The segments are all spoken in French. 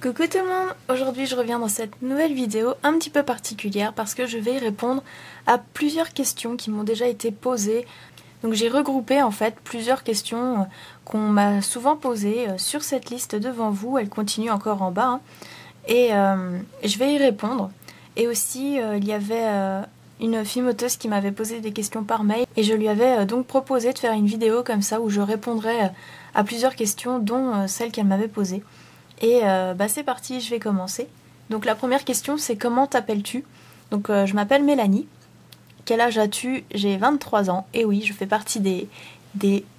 Coucou tout le monde, aujourd'hui je reviens dans cette nouvelle vidéo un petit peu particulière parce que je vais répondre à plusieurs questions qui m'ont déjà été posées. Donc j'ai regroupé en fait plusieurs questions qu'on m'a souvent posées sur cette liste devant vous, elle continue encore en bas et je vais y répondre. Et aussi il y avait une filmoteuse qui m'avait posé des questions par mail et je lui avais donc proposé de faire une vidéo comme ça où je répondrais à plusieurs questions dont celle qu'elle m'avait posée. Et c'est parti, je vais commencer. Donc la première question c'est comment t'appelles-tu? Donc je m'appelle Mélanie. Quel âge as-tu? J'ai 23 ans. Et oui, je fais partie des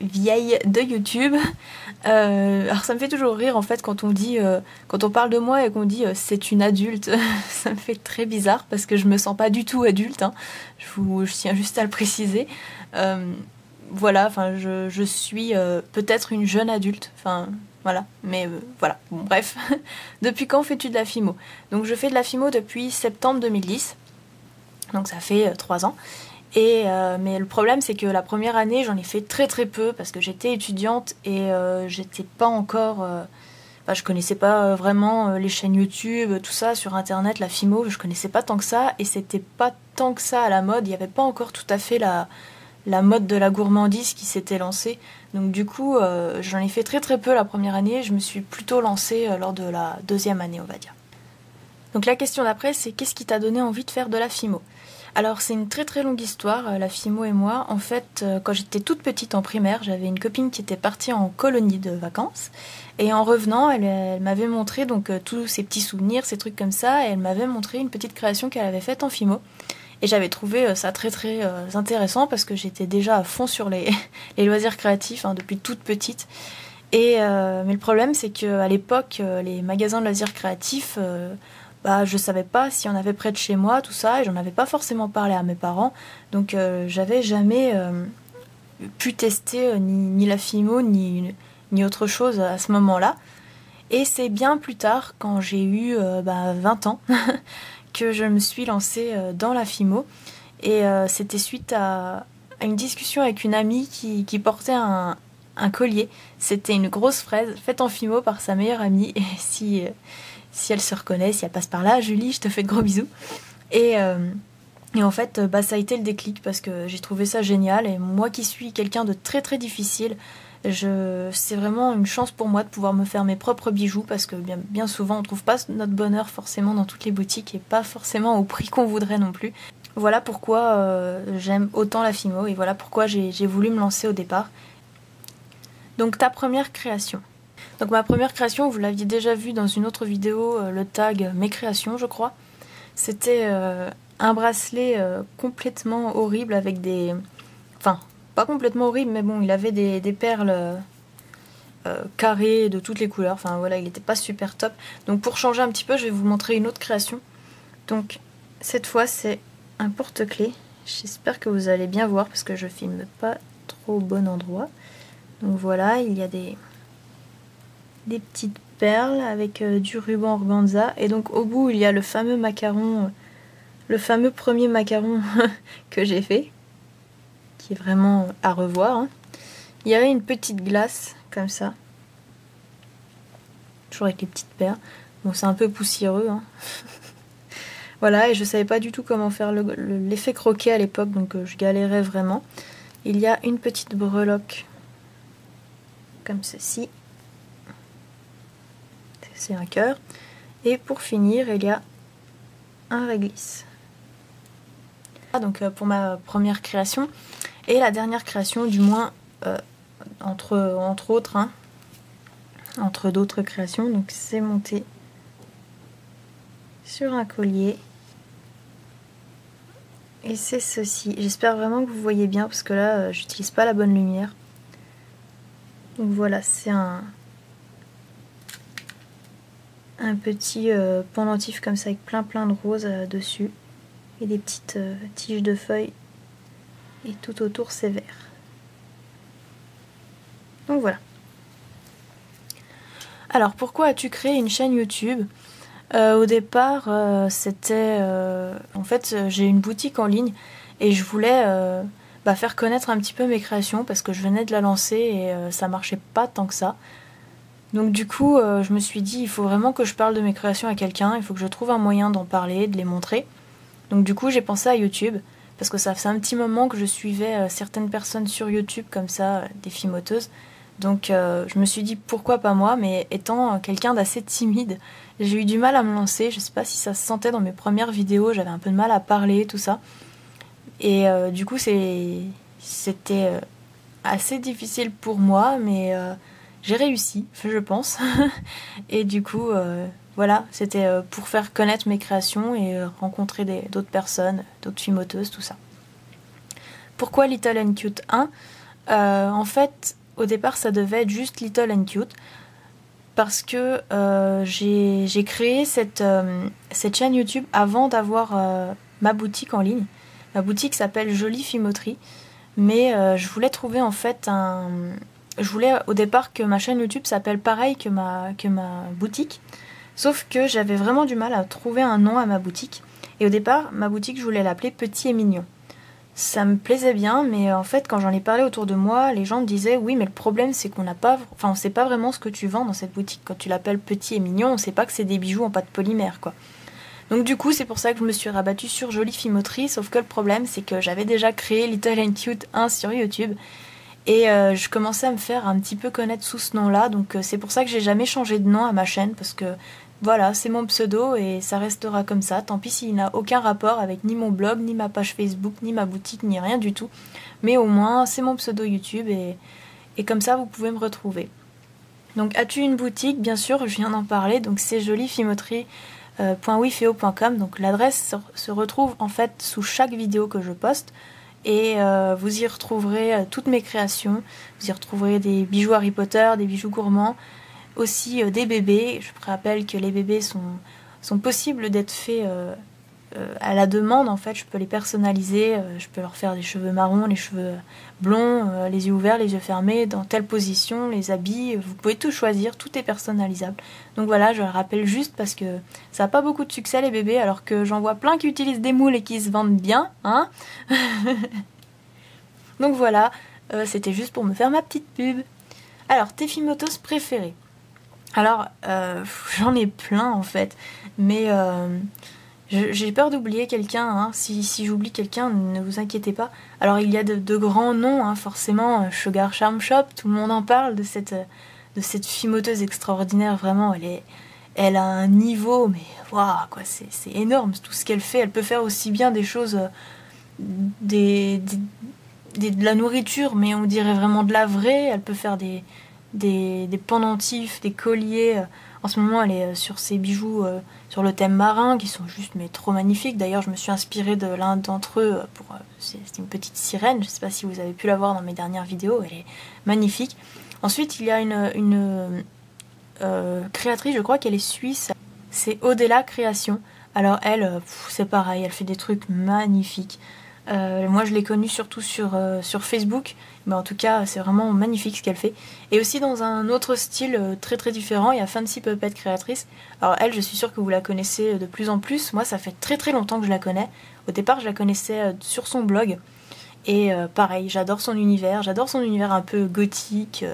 vieilles de YouTube. Alors ça me fait toujours rire en fait quand on dit, quand on parle de moi et qu'on dit c'est une adulte. Ça me fait très bizarre parce que je me sens pas du tout adulte. Je tiens juste à le préciser. Voilà, enfin je suis peut-être une jeune adulte. Enfin voilà, mais voilà, bon, bref. Depuis quand fais-tu de la FIMO? Donc je fais de la FIMO depuis septembre 2010, donc ça fait 3 ans. Et mais le problème c'est que la première année j'en ai fait très très peu parce que j'étais étudiante et j'étais pas encore... je connaissais pas vraiment les chaînes YouTube, tout ça sur internet, la FIMO, je connaissais pas tant que ça et c'était pas tant que ça à la mode, il n'y avait pas encore tout à fait la mode de la gourmandise qui s'était lancée. Donc du coup, j'en ai fait très très peu la première année, je me suis plutôt lancée lors de la deuxième année, on va dire. Donc la question d'après, c'est qu'est-ce qui t'a donné envie de faire de la FIMO? Alors c'est une très très longue histoire, la FIMO et moi. En fait, quand j'étais toute petite en primaire, j'avais une copine qui était partie en colonie de vacances. Et en revenant, elle m'avait montré donc tous ses petits souvenirs, ces trucs comme ça, et elle m'avait montré une petite création qu'elle avait faite en FIMO. Et j'avais trouvé ça très très intéressant parce que j'étais déjà à fond sur les loisirs créatifs depuis toute petite. Et mais le problème c'est qu'à l'époque, les magasins de loisirs créatifs, je savais pas s'il y en avait près de chez moi, tout ça, et j'en avais pas forcément parlé à mes parents. Donc j'avais jamais pu tester ni la FIMO ni autre chose à ce moment-là. Et c'est bien plus tard, quand j'ai eu 20 ans, que je me suis lancée dans la FIMO. Et c'était suite à une discussion avec une amie qui portait un collier. C'était une grosse fraise faite en FIMO par sa meilleure amie. Et si elle se reconnaît, si elle passe par là, Julie, je te fais de gros bisous. Et en fait, ça a été le déclic parce que j'ai trouvé ça génial. Et moi qui suis quelqu'un de très très difficile, c'est vraiment une chance pour moi de pouvoir me faire mes propres bijoux parce que bien souvent on trouve pas notre bonheur forcément dans toutes les boutiques et pas forcément au prix qu'on voudrait non plus. Voilà pourquoi j'aime autant la FIMO et voilà pourquoi j'ai voulu me lancer au départ. Donc ta première création. Donc ma première création, vous l'aviez déjà vu dans une autre vidéo, le tag mes créations je crois. C'était un bracelet complètement horrible avec des... Enfin, pas complètement horrible, mais bon, il avait des perles carrées de toutes les couleurs. Enfin voilà, il n'était pas super top. Donc pour changer un petit peu, je vais vous montrer une autre création. Donc cette fois, c'est un porte-clés. J'espère que vous allez bien voir parce que je filme pas trop au bon endroit. Donc voilà, il y a des petites perles avec du ruban organza. Et donc au bout, il y a le fameux macaron, le fameux premier macaron que j'ai fait, qui est vraiment à revoir. Il y avait une petite glace comme ça, toujours avec les petites perles. Bon, c'est un peu poussiéreux. Voilà, et je savais pas du tout comment faire l'effet croquet à l'époque, donc je galérais vraiment. Il y a une petite breloque comme ceci. C'est un cœur. Et pour finir, il y a un réglisse. Donc pour ma première création. Et la dernière création, du moins, entre autres, entre d'autres créations. Donc c'est monté sur un collier. Et c'est ceci. J'espère vraiment que vous voyez bien parce que là, j'utilise pas la bonne lumière. Donc voilà, c'est un petit pendentif comme ça avec plein de roses dessus. Et des petites tiges de feuilles. Et tout autour, c'est vert. Donc voilà. Alors, pourquoi as-tu créé une chaîne YouTube? Au départ, c'était... en fait, j'ai une boutique en ligne et je voulais faire connaître un petit peu mes créations parce que je venais de la lancer et ça marchait pas tant que ça. Donc du coup, je me suis dit, il faut vraiment que je parle de mes créations à quelqu'un, il faut que je trouve un moyen d'en parler, de les montrer. Donc du coup, j'ai pensé à YouTube, parce que ça faisait un petit moment que je suivais certaines personnes sur YouTube, comme ça, des fimoteuses. Donc je me suis dit, pourquoi pas moi, mais étant quelqu'un d'assez timide, j'ai eu du mal à me lancer, je sais pas si ça se sentait dans mes premières vidéos, j'avais un peu de mal à parler, tout ça. Et du coup, c'était assez difficile pour moi, mais j'ai réussi, je pense. Et du coup, voilà, c'était pour faire connaître mes créations et rencontrer d'autres personnes, d'autres fimoteuses, tout ça. Pourquoi Little and Cute 1 En fait, au départ, ça devait être juste Little and Cute, parce que j'ai créé cette chaîne YouTube avant d'avoir ma boutique en ligne. Ma boutique s'appelle Jolie Fimoterie, mais je voulais trouver en fait Je voulais au départ que ma chaîne YouTube s'appelle pareil que ma boutique, sauf que j'avais vraiment du mal à trouver un nom à ma boutique. Et au départ, ma boutique, je voulais l'appeler Petit et Mignon. Ça me plaisait bien, mais en fait, quand j'en ai parlé autour de moi, les gens me disaient oui, mais le problème c'est qu'on on sait pas vraiment ce que tu vends dans cette boutique. Quand tu l'appelles Petit et Mignon, on sait pas que c'est des bijoux en pâte polymère, quoi. Donc du coup, c'est pour ça que je me suis rabattue sur Jolie Fimoterie, sauf que le problème, c'est que j'avais déjà créé Little and Cute 1 sur YouTube, et je commençais à me faire un petit peu connaître sous ce nom-là, donc c'est pour ça que j'ai jamais changé de nom à ma chaîne, parce que voilà, c'est mon pseudo et ça restera comme ça. Tant pis s'il n'a aucun rapport avec ni mon blog, ni ma page Facebook, ni ma boutique, ni rien du tout. Mais au moins, c'est mon pseudo YouTube et comme ça, vous pouvez me retrouver. Donc, as-tu une boutique? Bien sûr, je viens d'en parler, donc c'est jolifimoterie.wifeo.com. Donc l'adresse se retrouve en fait sous chaque vidéo que je poste. Et vous y retrouverez toutes mes créations. Vous y retrouverez des bijoux Harry Potter, des bijoux gourmands, aussi des bébés. Je rappelle que les bébés sont possibles d'être faits à la demande. En fait, je peux les personnaliser. Je peux leur faire des cheveux marrons, les cheveux blonds, les yeux ouverts, les yeux fermés, dans telle position, les habits. Vous pouvez tout choisir, tout est personnalisable. Donc voilà, je le rappelle juste parce que ça n'a pas beaucoup de succès les bébés, alors que j'en vois plein qui utilisent des moules et qui se vendent bien, hein. Donc voilà, c'était juste pour me faire ma petite pub. Alors, tes fimoteuses préférées? Alors, j'en ai plein en fait, mais j'ai peur d'oublier quelqu'un, hein. Si j'oublie quelqu'un, ne vous inquiétez pas. Alors, il y a de grands noms, hein, forcément, Sugar Charm Shop, tout le monde en parle de cette fimoteuse extraordinaire, vraiment, elle a un niveau, mais waouh, quoi, c'est énorme tout ce qu'elle fait. Elle peut faire aussi bien des choses, de la nourriture, mais on dirait vraiment de la vraie. Elle peut faire des pendentifs, des colliers. En ce moment, elle est sur ses bijoux sur le thème marin, qui sont juste mais trop magnifiques. D'ailleurs, je me suis inspirée de l'un d'entre eux. C'est une petite sirène. Je ne sais pas si vous avez pu la voir dans mes dernières vidéos. Elle est magnifique. Ensuite, il y a une créatrice, je crois qu'elle est suisse. C'est Odella Création. Alors elle, c'est pareil, elle fait des trucs magnifiques. Moi je l'ai connue surtout sur Facebook, mais en tout cas c'est vraiment magnifique ce qu'elle fait. Et aussi dans un autre style très très différent, il y a Fancy Puppet Créatrice. Alors elle, je suis sûre que vous la connaissez de plus en plus. Moi ça fait très très longtemps que je la connais. Au départ je la connaissais sur son blog. Et pareil, j'adore son univers un peu gothique.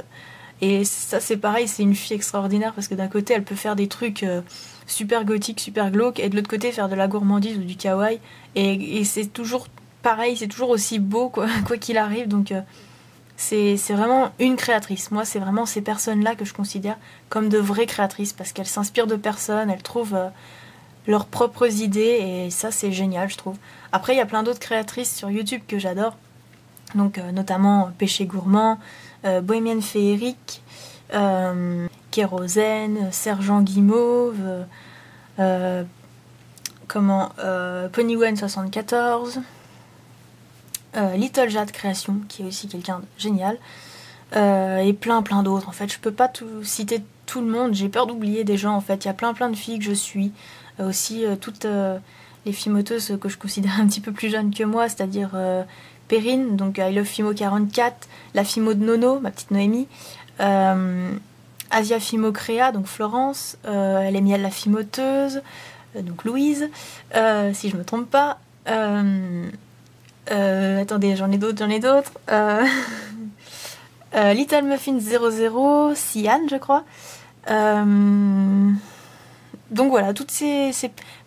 Et ça c'est pareil, c'est une fille extraordinaire parce que d'un côté elle peut faire des trucs super gothiques, super glauques, et de l'autre côté faire de la gourmandise ou du kawaii. Et c'est toujours pareil, c'est toujours aussi beau quoi qu'il arrive. Donc c'est vraiment une créatrice. Moi c'est vraiment ces personnes-là que je considère comme de vraies créatrices parce qu'elles s'inspirent de personnes, elles trouvent leurs propres idées et ça c'est génial je trouve. Après il y a plein d'autres créatrices sur YouTube que j'adore. Donc notamment Péché Gourmand, Bohémienne Féerique, Kérosène, Sergent Guimauve, Ponywen 74, Little Jade Création, qui est aussi quelqu'un de génial, et plein d'autres. En fait, je peux pas citer tout le monde, j'ai peur d'oublier des gens. En fait, il y a plein de filles que je suis, aussi toutes les fimoteuses que je considère un petit peu plus jeunes que moi, c'est-à-dire Perrine, donc I Love Fimo 44, la Fimo de Nono, ma petite Noémie, Asia Fimo Créa, donc Florence, elle est Miel la Fimoteuse, donc Louise, si je me trompe pas. Attendez, j'en ai d'autres. Little Muffin 00, Sian, je crois. Donc voilà, toutes ces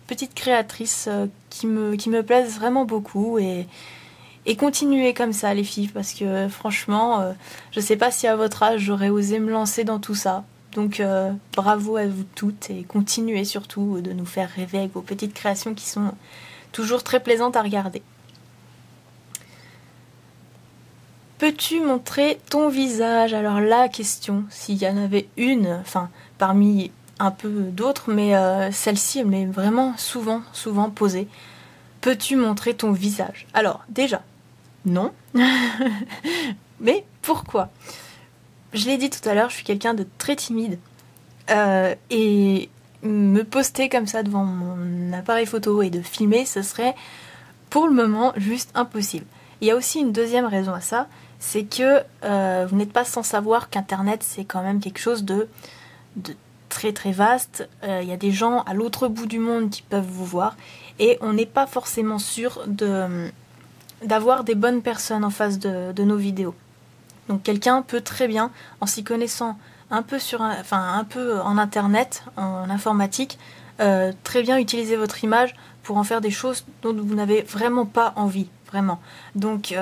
petites créatrices qui me plaisent vraiment beaucoup et continuez comme ça les filles parce que franchement, je sais pas si à votre âge j'aurais osé me lancer dans tout ça. Donc bravo à vous toutes et continuez surtout de nous faire rêver avec vos petites créations qui sont toujours très plaisantes à regarder. Peux-tu montrer ton visage? Alors la question, s'il y en avait une, enfin parmi un peu d'autres, mais celle-ci elle m'est vraiment souvent posée. Peux-tu montrer ton visage? Alors déjà, non. Mais pourquoi? Je l'ai dit tout à l'heure, je suis quelqu'un de très timide. Et me poster comme ça devant mon appareil photo et de filmer, ce serait pour le moment juste impossible. Il y a aussi une deuxième raison à ça, c'est que vous n'êtes pas sans savoir qu'Internet c'est quand même quelque chose de très très vaste. Il y a des gens à l'autre bout du monde qui peuvent vous voir et on n'est pas forcément sûr d'avoir des bonnes personnes en face de nos vidéos. Donc quelqu'un peut très bien, en s'y connaissant un peu un peu en internet, en informatique, très bien utiliser votre image pour en faire des choses dont vous n'avez vraiment pas envie, vraiment. Donc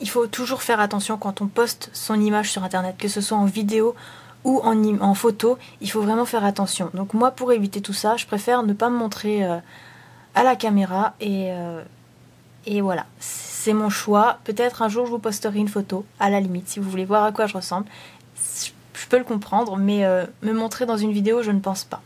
il faut toujours faire attention quand on poste son image sur internet, que ce soit en vidéo ou en photo, il faut vraiment faire attention. Donc moi, pour éviter tout ça, je préfère ne pas me montrer à la caméra et voilà, c'est mon choix. Peut-être un jour je vous posterai une photo, à la limite, si vous voulez voir à quoi je ressemble. Je peux le comprendre, mais me montrer dans une vidéo, je ne pense pas.